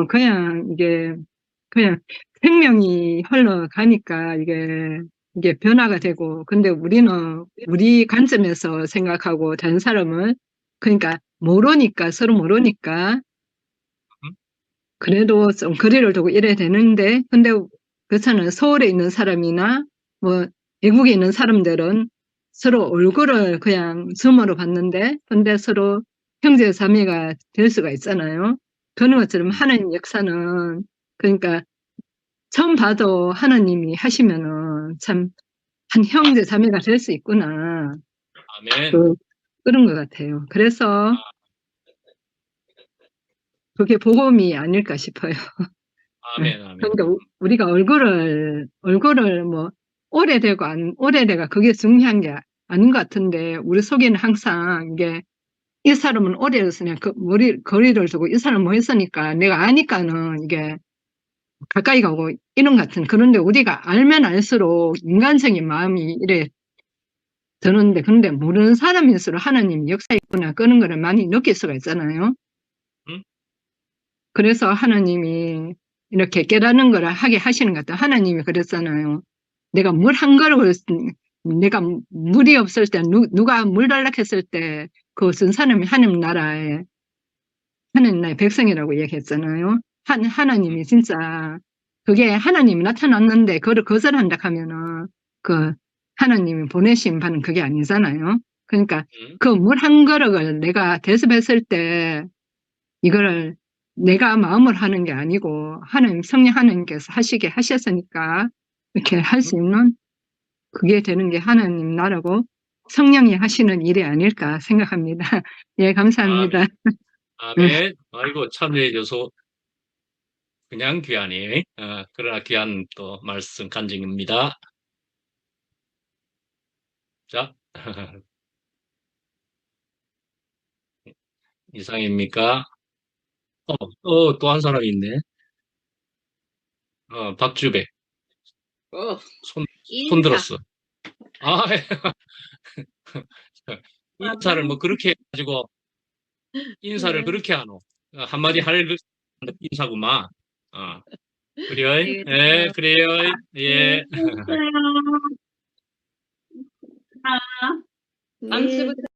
그냥 이게 그냥 생명이 흘러가니까 이게 변화가 되고, 근데 우리는 우리 관점에서 생각하고 다른 사람은 그러니까 서로 모르니까 그래도 좀 거리를 두고 이래야 되는데, 근데 그렇잖아요. 서울에 있는 사람이나 뭐 외국에 있는 사람들은 서로 얼굴을 그냥 줌으로 봤는데, 근데 서로 형제 자매가 될 수가 있잖아요. 그런 것처럼 하나님 역사는 그러니까 처음 봐도 하나님이 하시면은 참 한 형제 자매가 될 수 있구나. 아멘. 그런 것 같아요. 그래서 그게 복음이 아닐까 싶어요. 아멘, 아멘. 그러니까 우리가 얼굴을 뭐 오래되고 안 오래돼가 그게 중요한 게 아닌 것 같은데, 우리 속에는 항상 이게 이 사람은 오래됐으니까 거리를 두고 이 사람은 뭐 했으니까 내가 아니까는 이게 가까이 가고 이런 것 같은. 그런데 우리가 알면 알수록 인간적인 마음이 이래 드는데, 근데 모르는 사람일수록 하나님 역사 있구나 그런 거를 많이 느낄 수가 있잖아요. 그래서 하나님이 이렇게 깨닫는 거를 하게 하시는 것 같아요. 하나님이 그랬잖아요. 내가 물 한 그릇을 내가 물이 없을 때 누가 물 달라고 했을 때 그것은 사람이 하나님 나라의 백성이라고 얘기했잖아요. 하나님이 진짜 그게 하나님이 나타났는데 그걸 거절한다 하면은 그 하나님이 보내신 바는 그게 아니잖아요. 그러니까 그 물 한 그릇을 내가 대접했을 때 이거를 내가 마음을 하는 게 아니고 하나님 성령 하나님께서 하시게 하셨으니까 이렇게 할 수 있는 그게 되는 게 하나님 나라고 성령이 하시는 일이 아닐까 생각합니다. 예, 감사합니다. 아멘. 아이고, 참여해줘서 그냥 귀하네. 그러나 귀한 또 말씀 간증입니다. 자, 이상입니까? 또 한 사람이 있네. 박주배. 손 들었어. 인사를 뭐 그렇게 해가지고, 인사를 그렇게 하노. 한마디 할 인사구만. 그래요? 예, 그래요. 예. 네.